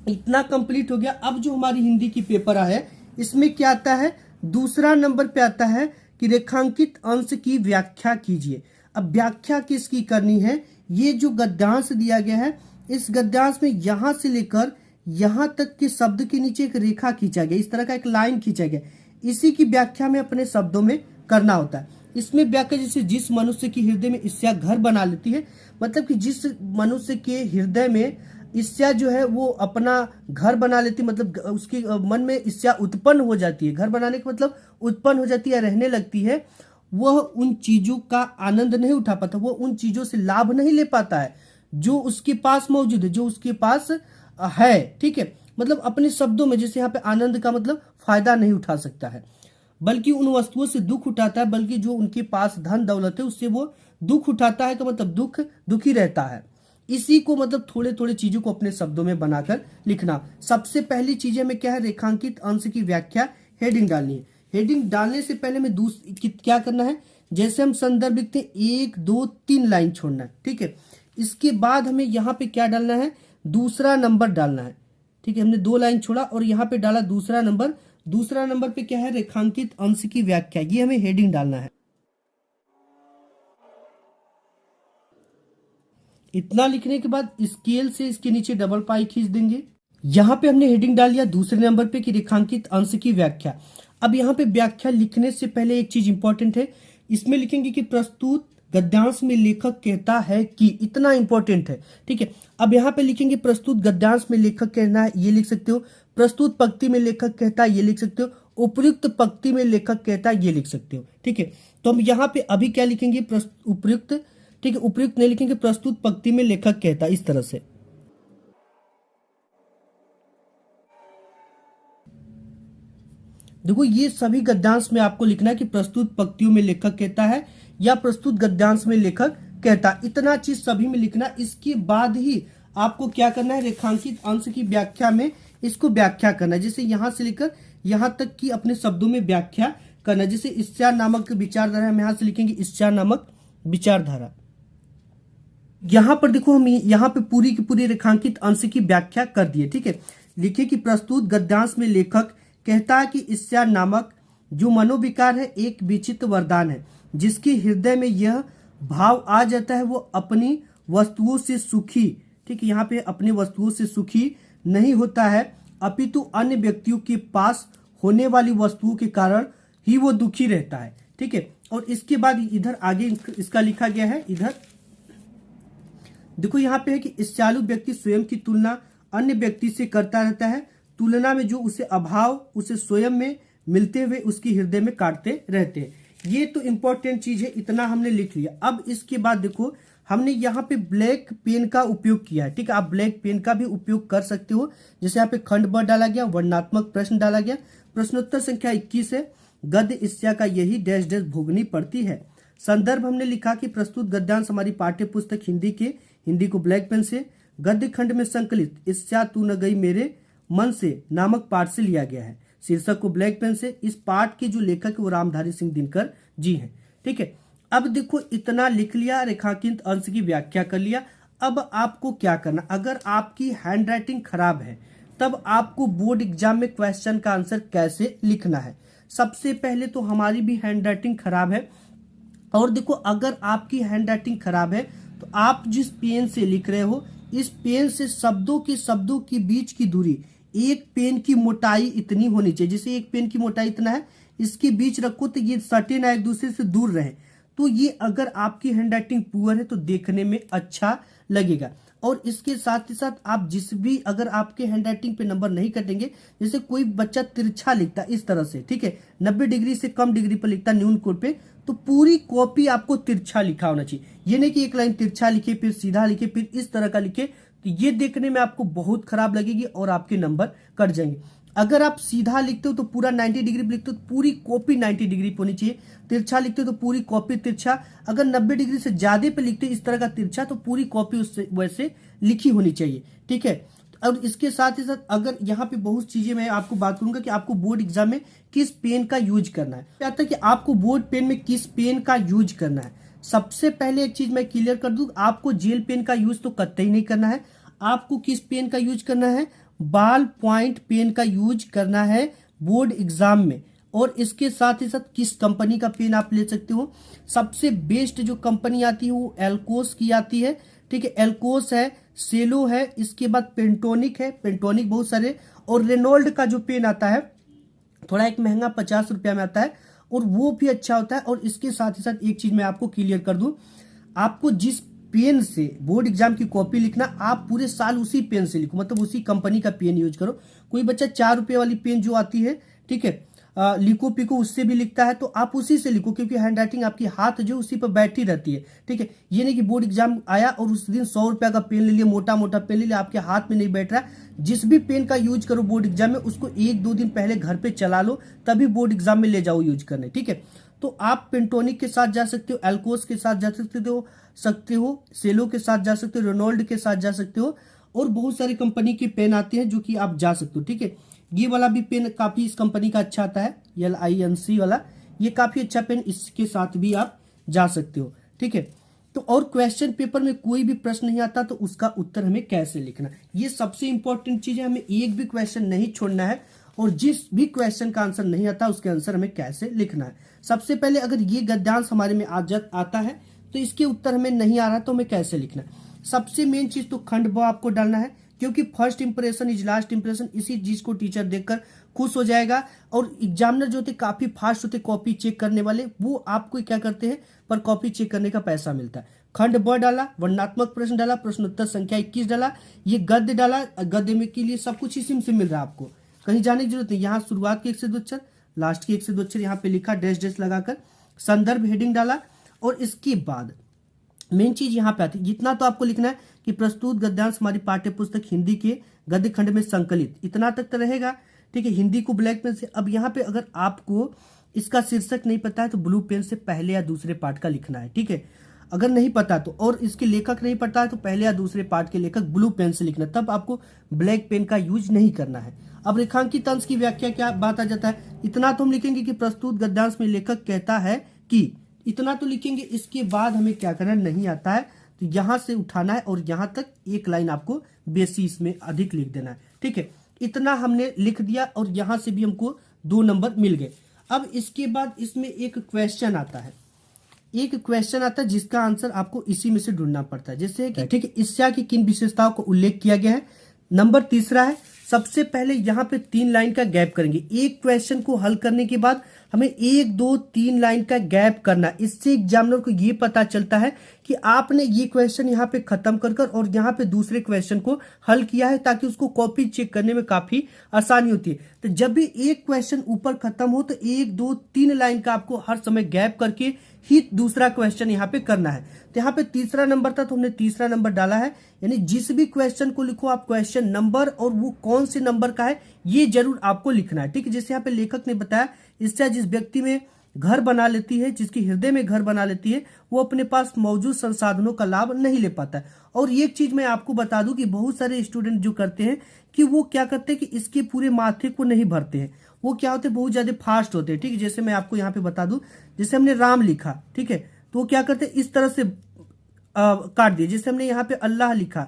इतना कंप्लीट हो गया। अब जो हमारी हिंदी की पेपर है इसमें क्या आता है, दूसरा नंबर पे आता है कि रेखांकित अंश की व्याख्या कीजिए। अब व्याख्या किसकी करनी है, ये जो गद्यांश दिया गया है इस गद्यांश में यहां से लेकर यहां तक के शब्द के नीचे एक रेखा खींचा गया, इस तरह का एक लाइन खींचा गया, इसी की व्याख्या में अपने शब्दों में करना होता है। इसमें व्याख्या जैसे जिस मनुष्य की हृदय में ईर्ष्या घर बना लेती है, मतलब कि जिस मनुष्य के हृदय में ईर्ष्या जो है वो अपना घर बना लेती, मतलब उसके मन में ईर्ष्या उत्पन्न हो जाती है, घर बनाने का मतलब उत्पन्न हो जाती है, रहने लगती है, वह उन चीजों का आनंद नहीं उठा पाता, वह उन चीजों से लाभ नहीं ले पाता है जो उसके पास मौजूद है, जो उसके पास है। ठीक है, मतलब अपने शब्दों में जैसे यहाँ पे आनंद का मतलब फायदा नहीं उठा सकता है, बल्कि उन वस्तुओं से दुख उठाता है, बल्कि जो उनके पास धन दौलत है उससे वो दुख उठाता है, का मतलब दुखी रहता है। इसी को मतलब थोड़े थोड़े चीजों को अपने शब्दों में बनाकर लिखना। सबसे पहली चीजें में क्या है, रेखांकित अंश की व्याख्या, हेडिंग डालनी है। हेडिंग डालने से पहले में क्या करना है, जैसे हम संदर्भ लिखते हैं 1 2 3 लाइन छोड़ना है। ठीक है, इसके बाद हमें यहाँ पे क्या डालना है, दूसरा नंबर डालना है। ठीक है, हमने 2 लाइन छोड़ा और यहाँ पे डाला दूसरा नंबर। दूसरा नंबर पे क्या है, रेखांकित अंश की व्याख्या, ये हमें हेडिंग डालना है। इतना लिखने के बाद स्केल से इसके नीचे डबल पाई खींच देंगे। यहां पे हमने हेडिंग डाल दिया दूसरे नंबर पे कि रेखांकित अंश की व्याख्या। अब यहाँ पे व्याख्या लिखने से पहले एक चीज इंपॉर्टेंट है, इसमें लिखेंगे कि प्रस्तुत गद्यांश में लेखक कहता है कि, इतना इंपॉर्टेंट है। ठीक है, अब यहाँ पे लिखेंगे प्रस्तुत गद्यांश में लेखक कहना है, ये लिख सकते हो। प्रस्तुत पंक्ति में लेखक कहता है, ये लिख सकते हो। उपयुक्त पंक्ति में लेखक कहता है, ये लिख सकते हो। ठीक है, तो हम यहाँ पे अभी क्या लिखेंगे, उपयुक्त। ठीक है, उपयुक्त नहीं लिखेंगे, प्रस्तुत पंक्ति में लेखक कहता है, इस तरह से। देखो ये सभी गद्यांश में आपको लिखना है कि प्रस्तुत पंक्तियों में लेखक कहता है या प्रस्तुत गद्यांश में लेखक कहता, इतना चीज सभी में लिखना। इसके बाद ही आपको क्या करना है, रेखांकित अंश की व्याख्या में इसको व्याख्या करना है। जैसे यहां से लेकर यहां तक की अपने शब्दों में व्याख्या करना। जैसे ईर्ष्या नामक विचारधारा, हम यहां से लिखेंगे ईर्ष्या नामक विचारधारा। यहां पर देखो हम यहां पे पूरी की पूरी रेखांकित अंश की व्याख्या कर दिए। ठीक है, लिखिए कि प्रस्तुत गद्यांश में लेखक कहता है कि ईर्ष्या नामक जो मनोविकार है एक विचित्र वरदान है, जिसके हृदय में यह भाव आ जाता है वो अपनी वस्तुओं से सुखी, ठीक है, यहाँ पे अपनी वस्तुओं से सुखी नहीं होता है, अपितु अन्य व्यक्तियों के पास होने वाली वस्तुओं के कारण ही वो दुखी रहता है। ठीक है, और इसके बाद इधर आगे इसका लिखा गया है, इधर देखो यहाँ पे है कि ईर्ष्यालु व्यक्ति स्वयं की तुलना अन्य व्यक्ति से करता रहता है, तुलना में जो उसे अभाव उसे स्वयं में मिलते हुए उसकी हृदय में काटते रहते हैं। ये तो इंपॉर्टेंट चीज है, इतना हमने लिख लिया। अब इसके बाद देखो हमने यहाँ पे ब्लैक पेन का उपयोग किया है। ठीक है, आप ब्लैक पेन का भी उपयोग कर सकते हो। जैसे यहाँ पे खंड ब डाला गया, वर्णनात्मक प्रश्न डाला गया, प्रश्नोत्तर संख्या 21 है, गद्य ईर्ष्या का यही डैश डैश भोगनी पड़ती है। संदर्भ हमने लिखा कि प्रस्तुत गद्यांश हमारी पाठ्य पुस्तक हिंदी को ब्लैक पेन से, गद्य खंड में संकलित ईर्ष्या तू न गई मेरे मन से नामक पाठ से लिया गया है। शीर्षक को ब्लैक पेन से। इस पाठ के जो लेखक है वो रामधारी सिंह दिनकर जी हैं। ठीक है, अब देखो इतना लिख लिया, रेखांकित अंश की व्याख्या कर लिया। अब आपको क्या करना, अगर आपकी हैंडराइटिंग खराब है तब आपको बोर्ड एग्जाम में क्वेश्चन का आंसर कैसे लिखना है। सबसे पहले तो हमारी भी हैंडराइटिंग खराब है, और देखो अगर आपकी हैंडराइटिंग खराब है तो आप जिस पेन से लिख रहे हो इस पेन से शब्दों के बीच की दूरी, एक पेन की मोटाई इतनी होनी चाहिए। जैसे एक पेन की मोटाई इतना है, इसके बीच रखो तो ये सटे ना एक दूसरे से दूर रहे। तो ये अगर आपकी हैंडराइटिंग पुअर है तो देखने में अच्छा लगेगा। और इसके साथ ही साथ आप जिस भी, अगर आपके हैंडराइटिंग पे नंबर नहीं कटेंगे, जैसे कोई बच्चा तिरछा लिखता इस तरह से, ठीक है, 90 डिग्री से कम डिग्री पर लिखता न्यून कोड पे, तो पूरी कॉपी आपको तिरछा लिखा होना चाहिए। ये नहीं कि एक लाइन तिरछा लिखे फिर सीधा लिखे फिर इस तरह का लिखे, तो ये देखने में आपको बहुत खराब लगेगी और आपके नंबर कट जाएंगे। अगर आप सीधा लिखते हो तो पूरा 90 डिग्री पे लिखते हो तो पूरी कॉपी 90 डिग्री पे होनी चाहिए। तिरछा लिखते हो तो पूरी कॉपी तिरछा। अगर 90 डिग्री से ज्यादा पे लिखते हो इस तरह का तिरछा तो पूरी कॉपी उससे वैसे लिखी होनी चाहिए। ठीक है, और इसके साथ ही साथ अगर यहाँ पे बहुत चीजें मैं आपको बात करूंगा कि आपको बोर्ड एग्जाम में किस पेन का यूज करना है। आता है कि आपको बोर्ड पेन में किस पेन का यूज करना है। सबसे पहले एक चीज मैं क्लियर कर दूं, आपको जेल पेन का यूज तो कतई नहीं करना है। आपको किस पेन का यूज करना है, बॉल पॉइंट पेन का यूज करना है बोर्ड एग्जाम में। और इसके साथ ही साथ किस कंपनी का पेन आप ले सकते हो, सबसे बेस्ट जो कंपनी आती है वो एल्कोस की आती है। ठीक है, एल्कोस है, सेलो है, इसके बाद पेंटोनिक है, पेंटोनिक बहुत सारे, और रेनॉल्ड का जो पेन आता है थोड़ा एक महंगा 50 रुपया में आता है और वो भी अच्छा होता है। और इसके साथ ही साथ एक चीज मैं आपको क्लियर कर दूं, आपको जिस पेन से बोर्ड एग्जाम की कॉपी लिखना, आप पूरे साल उसी पेन से लिखो, मतलब उसी कंपनी का पेन यूज करो। कोई बच्चा 4 रुपए वाली पेन जो आती है, ठीक है, लिखो पिको उससे भी लिखता है, तो आप उसी से लिखो, क्योंकि हैंड राइटिंग आपकी हाथ जो उसी पर बैठी रहती है। ठीक है, ये नहीं कि बोर्ड एग्जाम आया और उस दिन 100 रुपया का पेन ले लिया, मोटा मोटा पेन ले लिया, आपके हाथ में नहीं बैठ रहा। जिस भी पेन का यूज करो बोर्ड एग्जाम में, उसको 1-2 दिन पहले घर पे चला लो, तभी बोर्ड एग्जाम में ले जाओ यूज करने। ठीक है, तो आप पेंटोनिक के साथ जा सकते हो, एल्कोस के साथ जा सकते हो, सेलो के साथ जा सकते हो, रेनॉल्ड के साथ जा सकते हो, और बहुत सारी कंपनी के पेन आते हैं जो कि आप जा सकते हो। ठीक है, ये वाला भी पेन काफी इस कंपनी का अच्छा आता है, LINC वाला, ये काफी अच्छा पेन, इसके साथ भी आप जा सकते हो। ठीक है, तो और क्वेश्चन पेपर में कोई भी प्रश्न नहीं आता तो उसका उत्तर हमें कैसे लिखना, ये सबसे इंपॉर्टेंट चीज है। हमें एक भी क्वेश्चन नहीं छोड़ना है, और जिस भी क्वेश्चन का आंसर नहीं आता उसके आंसर हमें कैसे लिखना है। सबसे पहले अगर ये गद्यांश हमारे में आता है तो इसके उत्तर हमें नहीं आ रहा तो हमें कैसे लिखना है। सबसे मेन चीज तो खंड ब आपको डालना है, क्योंकि first impression is last impression, इसी चीज को टीचर देखकर खुश हो जाएगा। और एग्जामिनर जो होते काफी फास्ट होते कॉपी चेक करने वाले, वो आपको क्या करते हैं, पर कॉपी चेक करने का पैसा मिलता है। खंड ब डाला, वर्णनात्मक प्रश्न डाला, प्रश्नोत्तर संख्या 21 डाला, ये गद्य डाला, गद्य में के लिए सब कुछ इसी से मिल रहा है आपको, कहीं जाने की जरूरत नहीं। यहाँ शुरुआत के 1 से 2 अक्षर, लास्ट के 1 से 2 अक्षर यहाँ पे लिखा, डैश डैश लगाकर संदर्भ हेडिंग डाला, और इसके बाद मेन चीज यहाँ पे आती है। जितना तो आपको लिखना है कि प्रस्तुत गद्यांश हमारी पाठ्य पुस्तक हिंदी के गद्य खंड में संकलित, इतना तक तो रहेगा। ठीक है, हिंदी को ब्लैक पेन से, अब यहाँ पे अगर आपको इसका शीर्षक नहीं पता है तो ब्लू पेन से पहले या दूसरे पार्ट का लिखना है। ठीक है, अगर नहीं पता तो, और इसके लेखक नहीं पता है तो पहले या दूसरे पार्ट के लेखक ब्लू पेन से लिखना, तब आपको ब्लैक पेन का यूज नहीं करना है। अब रेखांकित अंश की व्याख्या क्या बात आ जाता है, इतना तो हम लिखेंगे कि प्रस्तुत गद्यांश में लेखक कहता है कि, इतना तो लिखेंगे। इसके बाद हमें क्या करना, नहीं आता है तो यहां से उठाना है और यहां तक एक लाइन आपको बेसी इसमें अधिक लिख देना है। ठीक है, इतना हमने लिख दिया और यहां से भी हमको 2 नंबर मिल गए। अब इसके बाद इसमें एक क्वेश्चन आता है, जिसका आंसर आपको इसी में से ढूंढना पड़ता है। जैसे कि ठीक है, ईर्ष्या की किन विशेषताओं को उल्लेख किया गया है। नंबर 3 है, सबसे पहले यहाँ पे 3 लाइन का गैप करेंगे। एक क्वेश्चन को हल करने के बाद हमें 1, 2, 3 लाइन का गैप करना, इससे एग्जामिनर को ये पता चलता है कि आपने ये क्वेश्चन यहाँ पे खत्म कर और यहाँ पे दूसरे क्वेश्चन को हल किया है, ताकि उसको कॉपी चेक करने में काफी आसानी होती है। तो जब भी एक क्वेश्चन ऊपर खत्म हो तो 1, 2, 3 लाइन का आपको हर समय गैप करके ही दूसरा क्वेश्चन यहाँ पे करना है। तो यहाँ पे 3 नंबर था तो हमने 3 नंबर डाला है, यानी जिस भी क्वेश्चन को लिखो आप क्वेश्चन नंबर और वो कौन से नंबर का है ये जरूर आपको लिखना है। ठीक है, जैसे यहाँ पे लेखक ने बताया, इससे जिस व्यक्ति में घर बना लेती है, जिसकी हृदय में घर बना लेती है, वो अपने पास मौजूद संसाधनों का लाभ नहीं ले पाता है। और एक चीज मैं आपको बता दूं कि बहुत सारे स्टूडेंट जो करते हैं कि वो क्या करते हैं कि इसके पूरे माथे को नहीं भरते हैं, वो क्या होते हैं, बहुत ज्यादा फास्ट होते हैं। ठीक है, जैसे मैं आपको यहाँ पे बता दूं, जैसे हमने राम लिखा, ठीक है, तो वो क्या करते हैं, इस तरह से काट दिए। जैसे हमने यहाँ पे अल्लाह लिखा,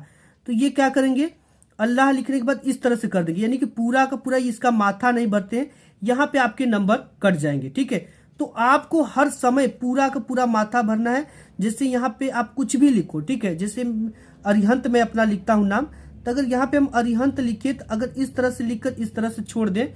तो ये क्या करेंगे, अल्लाह लिखने के बाद इस तरह से कर देंगे, यानी कि पूरा का पूरा इसका माथा नहीं भरते हैं, यहाँ पे आपके नंबर कट जाएंगे। ठीक है, तो आपको हर समय पूरा का पूरा माथा भरना है। जैसे यहाँ पे आप कुछ भी लिखो, ठीक है, जैसे अरिहंत में अपना लिखता हूं नाम, तो अगर यहाँ पे हम अरिहंत लिखे तो अगर इस तरह से लिखकर इस तरह से छोड़ दें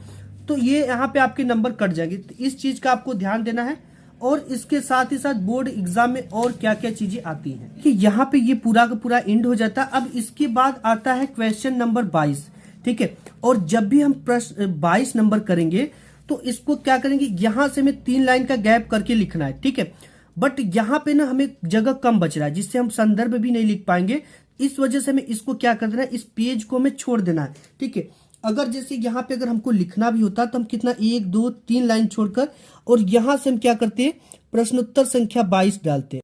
तो ये यहाँ पे आपके नंबर कट जाएंगे। तो इस चीज का आपको ध्यान देना है। और इसके साथ ही साथ बोर्ड एग्जाम में और क्या क्या चीजें आती हैं कि यहाँ पे ये पूरा का पूरा एंड हो जाता है। अब इसके बाद आता है क्वेश्चन नंबर 22। ठीक है, और जब भी हम प्रश्न 22 नंबर करेंगे तो इसको क्या करेंगे, यहां से हमें 3 लाइन का गैप करके लिखना है। ठीक है, बट यहाँ पे ना हमें जगह कम बच रहा है, जिससे हम संदर्भ भी नहीं लिख पाएंगे। इस वजह से हमें इसको क्या कर देना है, इस पेज को हमें छोड़ देना है। ठीक है, अगर जैसे यहाँ पे अगर हमको लिखना भी होता तो हम कितना 1, 2, 3 लाइन छोड़कर और यहां से हम क्या करते हैं, प्रश्नोत्तर संख्या 22 डालते हैं।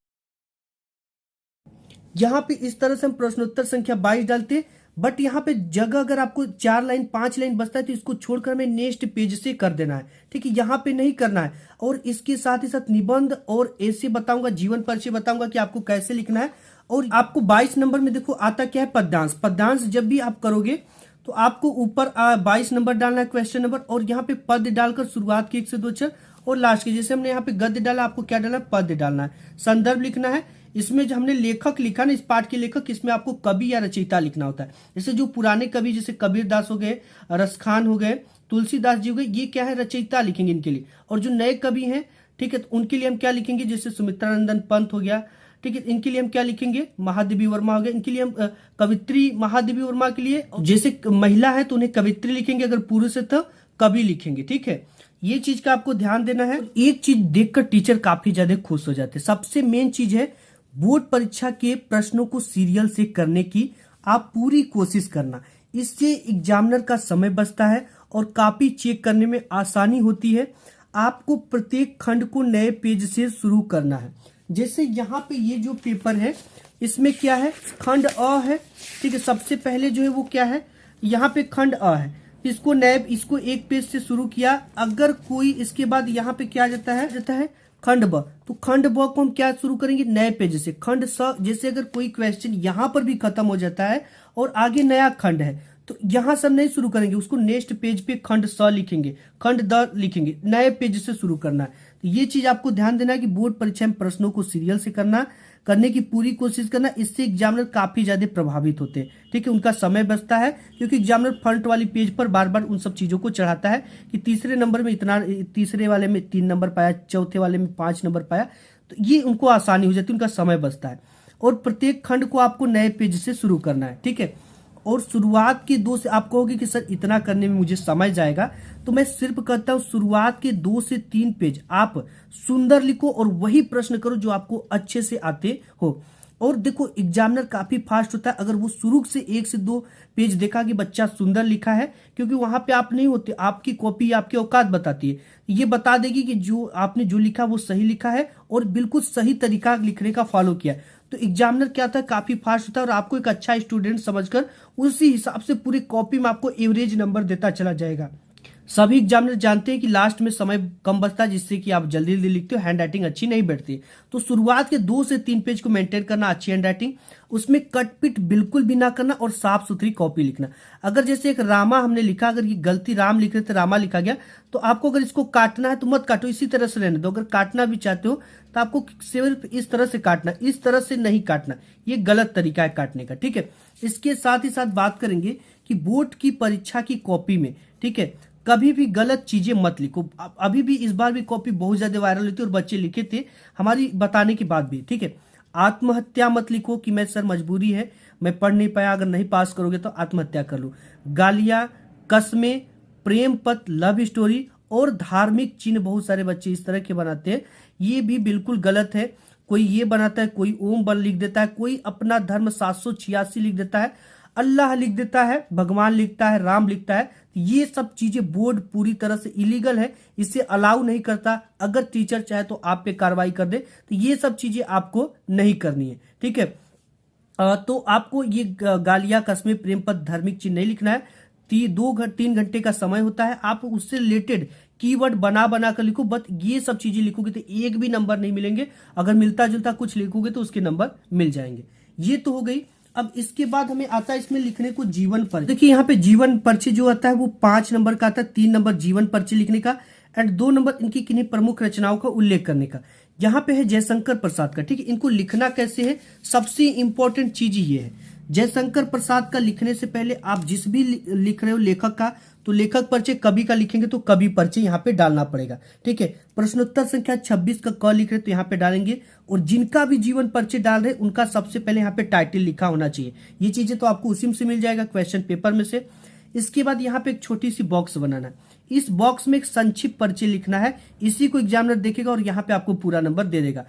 यहाँ पे इस तरह से हम प्रश्नोत्तर संख्या 22 डालते हैं। बट यहाँ पे जगह अगर आपको 4 लाइन 5 लाइन बचता है तो इसको छोड़कर हमें नेक्स्ट पेज से कर देना है। ठीक है, यहाँ पे नहीं करना है। और इसके साथ ही साथ निबंध और ऐसे बताऊंगा, जीवन परिचय बताऊंगा कि आपको कैसे लिखना है। और आपको 22 नंबर में देखो आता क्या है, पद्यांश। पद्यांश जब भी आप करोगे तो आपको ऊपर 22 नंबर डालना है क्वेश्चन नंबर, और यहाँ पे पद डालकर शुरुआत के 1 से 2 अक्षर और लास्ट के, जैसे हमने यहाँ पे गद्य डाला, आपको क्या डालना है, पद डालना है। संदर्भ लिखना है, इसमें जो हमने लेखक लिखा ना, इस पाठ के लेखक, इसमें आपको कवि या रचयिता लिखना होता है। जैसे जो पुराने कवि जैसे कबीर दास हो गए, रसखान हो गए, तुलसीदास जी हो गए, ये क्या है, रचयिता लिखेंगे इनके लिए। और जो नए कवि हैं, ठीक है, तो उनके लिए हम क्या लिखेंगे, जैसे सुमित्रानंदन पंत हो गया, ठीक है, इनके लिए हम क्या लिखेंगे, महादेवी वर्मा हो गया, इनके लिए हम कवित्री महादेवी वर्मा के लिए, जैसे महिला है तो उन्हें कवित्री लिखेंगे, अगर पुरुष है तो कवि लिखेंगे। ठीक है, ये चीज का आपको ध्यान देना है। एक चीज देखकर टीचर काफी ज्यादा खुश हो जाते हैं। सबसे मेन चीज है बोर्ड परीक्षा के प्रश्नों को सीरियल से करने की आप पूरी कोशिश करना। इससे एग्जामिनर का समय बचता है और कॉपी चेक करने में आसानी होती है। आपको प्रत्येक खंड को नए पेज से शुरू करना है। जैसे यहाँ पे ये जो पेपर है इसमें क्या है, खंड अ है, ठीक है। सबसे पहले जो है वो क्या है, यहाँ पे खंड अ है, इसको एक पेज से शुरू किया। अगर कोई इसके बाद यहाँ पे क्या जाता है खंड ब, तो खंड ब को हम क्या शुरू करेंगे, नए पेज से। खंड स, जैसे अगर कोई क्वेश्चन यहाँ पर भी खत्म हो जाता है और आगे नया खंड है तो यहाँ से नहीं शुरू करेंगे, उसको नेक्स्ट पेज पे खंड स लिखेंगे, खंड द लिखेंगे, नए पेज से शुरू करना है। तो ये चीज आपको ध्यान देना है कि बोर्ड परीक्षा में प्रश्नों को सीरियल से करने की पूरी कोशिश करना। इससे एग्जामिनर काफी ज्यादा प्रभावित होते हैं, ठीक है। उनका समय बचता है क्योंकि एग्जामिनर फ्रंट वाली पेज पर बार बार उन सब चीजों को चढ़ाता है कि तीसरे नंबर में इतना, तीसरे वाले में 3 नंबर पाया, चौथे वाले में 5 नंबर पाया, तो ये उनको आसानी हो जाती है, उनका समय बचता है। और प्रत्येक खंड को आपको नए पेज से शुरू करना है, ठीक है। और शुरुआत के 2 से आप कहोगे कि सर इतना करने में मुझे समय जाएगा, तो मैं सिर्फ कहता हूं शुरुआत के 2 से 3 पेज आप सुंदर लिखो और वही प्रश्न करो जो आपको अच्छे से आते हो। और देखो एग्जामिनर काफी फास्ट होता है, अगर वो शुरू से 1 से 2 पेज देखा कि बच्चा सुंदर लिखा है, क्योंकि वहां पे आप नहीं होते, आपकी कॉपी आपकी औकात बताती है, ये बता देगी कि जो आपने जो लिखा वो सही लिखा है और बिल्कुल सही तरीका लिखने का फॉलो किया। तो एग्जामिनर क्या होता है, काफी फास्ट होता है और आपको एक अच्छा स्टूडेंट समझकर उसी हिसाब से पूरी कॉपी में आपको एवरेज नंबर देता चला जाएगा। सभी एग्जामिनर जानते हैं कि लास्ट में समय कम बचता है, जिससे कि आप जल्दी जल्दी लिखते हो, हैंड राइटिंग अच्छी नहीं बैठती। तो शुरुआत के 2 से 3 पेज को मेंटेन करना, अच्छी हैंड राइटिंग, उसमें कट पिट बिल्कुल भी ना करना और साफ सुथरी कॉपी लिखना। अगर जैसे एक रामा हमने लिखा, अगर ये गलती राम लिख रहे थे रामा लिखा गया, तो आपको अगर इसको काटना है तो मत काटो, इसी तरह से रहने दो। अगर काटना भी चाहते हो तो आपको सिर्फ इस तरह से काटना, इस तरह से नहीं काटना, ये गलत तरीका है काटने का, ठीक है। इसके साथ ही साथ बात करेंगे कि बोर्ड की परीक्षा की कॉपी में, ठीक है, कभी भी गलत चीजें मत लिखो। अभी भी इस बार भी कॉपी बहुत ज्यादा वायरल हुई थी और बच्चे लिखे थे हमारी बताने के बाद भी, ठीक है। आत्महत्या मत लिखो कि मैं सर मजबूरी है, मैं पढ़ नहीं पाया, अगर नहीं पास करोगे तो आत्महत्या कर लो। गालियां, कस्में, प्रेम पत्र, लव स्टोरी और धार्मिक चिन्ह बहुत सारे बच्चे इस तरह के बनाते हैं, ये भी बिल्कुल गलत है। कोई ये बनाता है, कोई ओम बल लिख देता है, कोई अपना धर्म 786 लिख देता है, अल्लाह लिख देता है, भगवान लिखता है, राम लिखता है। ये सब चीजें बोर्ड पूरी तरह से इलीगल है, इसे अलाउ नहीं करता। अगर टीचर चाहे तो आप पे कार्रवाई कर दे, तो ये सब चीजें आपको नहीं करनी है, ठीक है। तो आपको ये गालियां, कस्में, प्रेम पत्र, धार्मिक चिन्ह नहीं लिखना है। 3 घंटे का समय होता है, आप उससे रिलेटेड कीवर्ड बना कर लिखो। बट ये सब चीजें लिखोगे तो एक भी नंबर नहीं मिलेंगे, अगर मिलता जुलता कुछ लिखोगे तो उसके नंबर मिल जाएंगे। ये तो हो गई। अब इसके बाद हमें आता है इसमें लिखने को जीवन परिचय। देखिए यहाँ पे जीवन परिचय जो आता है वो 5 नंबर का आता है। 3 नंबर जीवन परिचय लिखने का एंड 2 नंबर इनकी किन्हीं प्रमुख रचनाओं का उल्लेख करने का। यहाँ पे है जयशंकर प्रसाद का, ठीक है। इनको लिखना कैसे है, सबसे इंपॉर्टेंट चीज ये है, जयशंकर प्रसाद का लिखने से पहले आप जिस भी लिख रहे हो लेखक का, तो लेखक परिचय कवि का लिखेंगे तो कवि परिचय यहाँ पे डालना पड़ेगा, ठीक है। प्रश्नोत्तर संख्या 26 का क लिख रहे तो यहाँ पे डालेंगे, और जिनका भी जीवन परिचय डाल रहे उनका सबसे पहले यहाँ पे टाइटल लिखा होना चाहिए। ये चीजें तो आपको उसी में से मिल जाएगा, क्वेश्चन पेपर में से। इसके बाद यहाँ पे एक छोटी सी बॉक्स बनाना है, इस बॉक्स में एक संक्षिप्त परिचय लिखना है, इसी को एग्जामिनर देखेगा और यहाँ पे आपको पूरा नंबर दे देगा।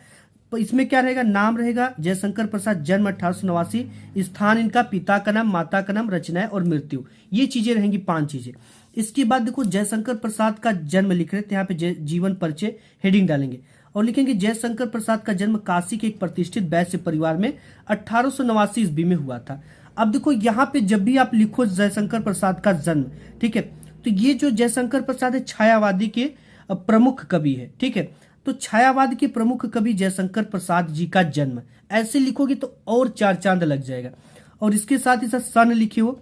तो इसमें क्या रहेगा, नाम रहेगा जयशंकर प्रसाद, जन्म 1889, स्थान इनका, पिता का नाम, माता का नाम, रचनाएं और मृत्यु, ये चीजें रहेंगी 5 चीजें। इसके बाद देखो जयशंकर प्रसाद का जन्म लिख रहे थे, यहाँ पे जीवन परिचय हेडिंग डालेंगे और लिखेंगे जयशंकर प्रसाद का जन्म काशी के एक प्रतिष्ठित वैश्य परिवार में 1889 ईस्वी में हुआ था। अब देखो यहाँ पे जब भी आप लिखो जयशंकर प्रसाद का जन्म, ठीक है, तो ये जो जयशंकर प्रसाद है छायावादी के प्रमुख कवि है, ठीक है। तो छायावाद के प्रमुख कवि जयशंकर प्रसाद जी का जन्म, ऐसे लिखोगे तो और 4 चांद लग जाएगा। और इसके साथ ही साथ सन लिखे हो,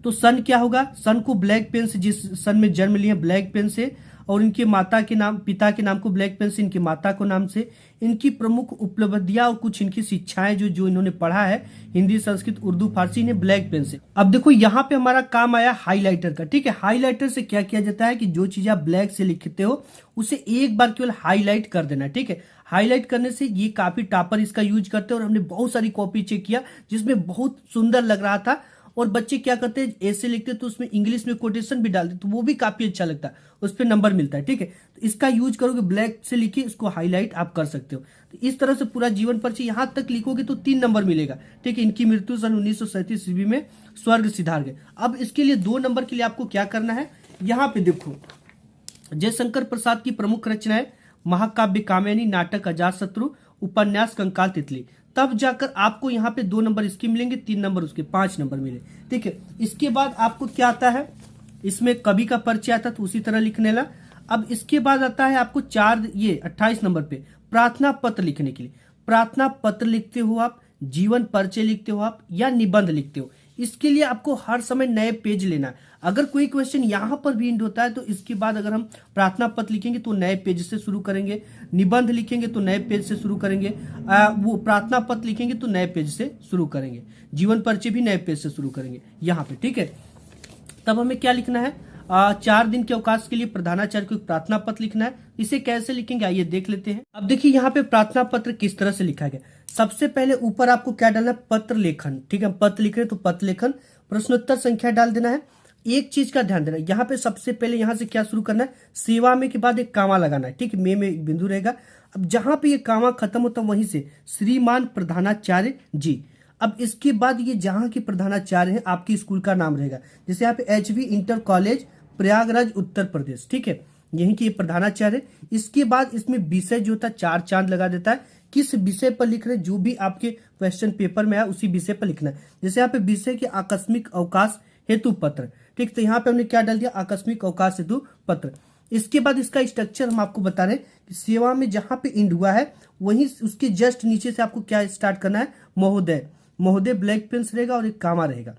तो सन क्या होगा, सन को ब्लैक पेन से, जिस सन में जन्म लिए ब्लैक पेन से, और इनके माता के नाम, पिता के नाम को ब्लैक पेन से, इनकी माता को नाम से, इनकी प्रमुख उपलब्धियां और कुछ इनकी शिक्षाएं जो इन्होंने पढ़ा है, हिंदी, संस्कृत, उर्दू, फारसी, इन्हें ब्लैक पेन से। अब देखो यहाँ पे हमारा काम आया हाईलाइटर का, ठीक है। हाईलाइटर से क्या किया जाता है कि जो चीज आप ब्लैक से लिखते हो उसे एक बार केवल हाईलाइट कर देना, ठीक है। हाईलाइट करने से ये काफी टॉपर इसका यूज करते हैं, और हमने बहुत सारी कॉपी चेक किया जिसमें बहुत सुंदर लग रहा था और बच्चे क्या करते हैं, ऐसे लिखते हैं तो उसमें इंग्लिश में कोटेशन भी डालते, तो वो भी काफी अच्छा लगता है, उस पर नंबर मिलता है। ठीक है, तो इसका यूज करोगे, ब्लैक से लिखिए, इसको हाईलाइट आप कर सकते हो। तो इस तरह से पूरा जीवन परिचय यहां तक लिखोगे तो 3 नंबर मिलेगा। ठीक है, इनकी मृत्यु सन 1937 ईस्वी में स्वर्ग सिधार गए। अब इसके लिए 2 नंबर के लिए आपको क्या करना है, यहाँ पे देखो, जयशंकर प्रसाद की प्रमुख रचना है महाकाव्य कामिनी, नाटक अजातशत्रु, उपन्यास कंकाल तितली। तब जाकर आपको यहाँ पे 2 नंबर इसके मिलेंगे, 3 नंबर उसके, 5 नंबर मिले। ठीक है, इसके बाद आपको क्या आता है, इसमें कवि का परिचय आता है तो उसी तरह लिखने ला। अब इसके बाद आता है आपको 28 नंबर पे प्रार्थना पत्र लिखने के लिए। प्रार्थना पत्र लिखते हो आप, जीवन परिचय लिखते हो आप, या निबंध लिखते हो। इसके लिए आपको हर समय नए पेज लेना है। अगर कोई क्वेश्चन यहां पर भी इंड होता है तो इसके बाद अगर हम प्रार्थना पत्र लिखेंगे तो नए पेज से शुरू करेंगे, निबंध लिखेंगे तो नए पेज से शुरू करेंगे, वो प्रार्थना पत्र लिखेंगे तो नए पेज से शुरू करेंगे, जीवन परिचय भी नए पेज से शुरू करेंगे यहाँ पे। ठीक है, तब हमें क्या लिखना है, 4 दिन के अवकाश के लिए प्रधानाचार्य को प्रार्थना पत्र लिखना है। इसे कैसे लिखेंगे आइए देख लेते हैं। अब देखिए यहाँ पे प्रार्थना पत्र किस तरह से लिखा गया। सबसे पहले ऊपर आपको क्या डालना है, पत्र लेखन। ठीक है, पत्र लिख रहे हैं तो पत्र लेखन, प्रश्नोत्तर संख्या डाल देना है। एक चीज का ध्यान देना, यहाँ पे सबसे पहले यहाँ से क्या शुरू करना है, सेवा में के बाद एक कामा लगाना है। ठीक है, में एक बिंदु रहेगा। अब जहां पे ये कामा खत्म होता है वहीं से श्रीमान प्रधानाचार्य जी। अब इसके बाद ये जहां के प्रधानाचार्य हैं आपकी स्कूल का नाम रहेगा, जैसे यहाँ पे HV inter college Prayagraj Uttar Pradesh. ठीक है, यहीं के प्रधानाचार्य। इसके बाद इसमें विषय जो होता है 4 चांद लगा देता है, किस विषय पर लिख रहे, जो भी आपके क्वेश्चन पेपर में आया उसी विषय पर लिखना है। जैसे यहाँ पे विषय के आकस्मिक अवकाश हेतु पत्र। ठीक, तो यहाँ पे हमने क्या डाल दिया, आकस्मिक अवकाश हेतु पत्र। इसके बाद इसका स्ट्रक्चर हम आपको बता रहे हैं कि सेवा में जहां पे इंड हुआ है वहीं उसके जस्ट नीचे से आपको क्या स्टार्ट करना है, महोदय। महोदय ब्लैक पेन रहेगा और एक कामा रहेगा,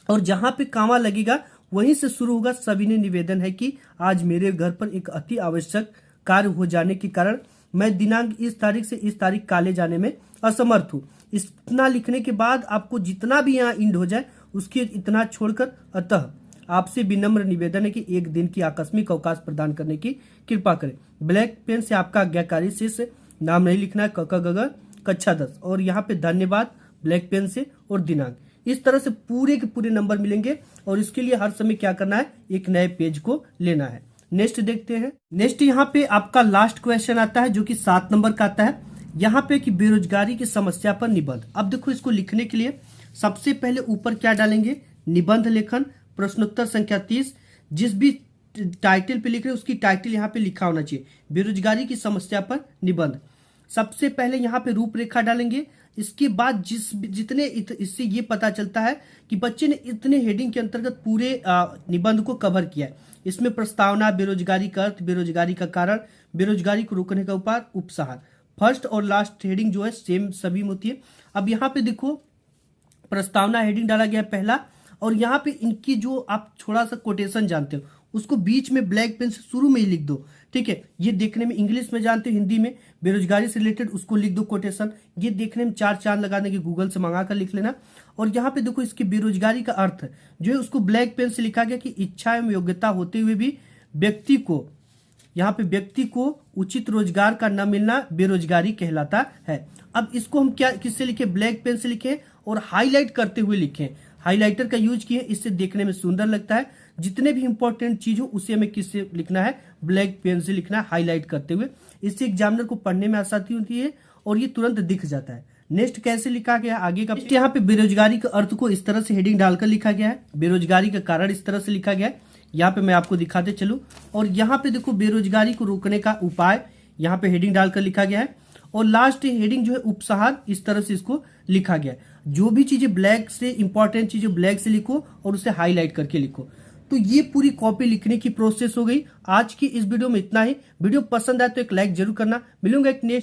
और जहां पे कामा लगेगा वहीं से शुरू होगा। सविनय निवेदन है कि आज मेरे घर पर एक अति आवश्यक कार्य हो जाने के कारण मैं दिनांक इस तारीख से इस तारीख कॉलेज जाने में असमर्थ हूँ। इतना लिखने के बाद आपको जितना भी यहाँ इंड हो जाए उसके इतना छोड़कर, अतः आपसे विनम्र निवेदन है कि 1 दिन की आकस्मिक अवकाश प्रदान करने की कृपा करें। ब्लैक पेन से आपका आज्ञाकारी शिष्य, नाम नहीं लिखना है, क कक्षा 10, और यहाँ पे धन्यवाद ब्लैक पेन से और दिनांक। इस तरह से पूरे के पूरे नंबर मिलेंगे, और इसके लिए हर समय क्या करना है, एक नए पेज को लेना है। नेक्स्ट देखते हैं। नेक्स्ट यहाँ पे आपका लास्ट क्वेश्चन आता है जो कि 7 नंबर का आता है। यहाँ पे कि बेरोजगारी की समस्या पर निबंध। अब देखो इसको लिखने के लिए सबसे पहले ऊपर क्या डालेंगे, निबंध लेखन, प्रश्नोत्तर संख्या 30। जिस भी टाइटल पे लिख रहे उसकी टाइटल यहाँ पे लिखा होना चाहिए, बेरोजगारी की समस्या पर निबंध। सबसे पहले यहाँ पे रूपरेखा डालेंगे। इसके बाद इससे ये पता चलता है कि बच्चे ने इतने हेडिंग के अंतर्गत पूरे निबंध को कवर किया है। इसमें प्रस्तावना, बेरोजगारी का अर्थ, बेरोजगारी का कारण, बेरोजगारी को रोकने का उपाय, उपसहार। फर्स्ट और लास्ट हेडिंग जो है सेम सभी में होती है। अब यहाँ पे देखो प्रस्तावना हेडिंग डाला गया पहला, और यहाँ पे इनकी जो आप थोड़ा सा कोटेशन जानते हो उसको बीच में ब्लैक पेन से शुरू में ही लिख दो। ठीक है, ये देखने में इंग्लिश में जानते हो, हिंदी में बेरोजगारी से रिलेटेड उसको लिख दो कोटेशन। ये देखने में 4 चांद लगाने के गूगल से मंगा कर लिख लेना। और यहाँ पे देखो इसकी बेरोजगारी का अर्थ जो है उसको ब्लैक पेन से लिखा गया कि इच्छा एवं योग्यता होते हुए भी व्यक्ति को, यहाँ पे व्यक्ति को उचित रोजगार का न मिलना बेरोजगारी कहलाता है। अब इसको हम क्या किससे लिखे, ब्लैक पेन से लिखे और हाईलाइट करते हुए लिखे। हाईलाइटर का यूज किए, इससे देखने में सुंदर लगता है। जितने भी इंपॉर्टेंट चीज हो उसे हमें किससे लिखना है, ब्लैक पेन से लिखना है, हाईलाइट करते हुए। इससे एग्जामिनर को पढ़ने में आसानी होती है और ये तुरंत दिख जाता है। नेक्स्ट कैसे लिखा गया आगे का, यहाँ पे बेरोजगारी के अर्थ को इस तरह से हेडिंग डालकर लिखा गया है, बेरोजगारी का कारण इस तरह से लिखा गया है। यहाँ पे मैं आपको दिखाते चलूं, और यहाँ पे देखो बेरोजगारी को रोकने का उपाय यहाँ पे हेडिंग डालकर लिखा गया है, और लास्ट हेडिंग जो है उपसहार, इस तरह से इसको लिखा गया है। जो भी चीजें ब्लैक से, इंपॉर्टेंट चीजें ब्लैक से लिखो और उसे हाईलाइट करके लिखो। तो ये पूरी कॉपी लिखने की प्रोसेस हो गई। आज की इस वीडियो में इतना ही। वीडियो पसंद आए तो एक लाइक जरूर करना। मिलूंगा एक नेक्स्ट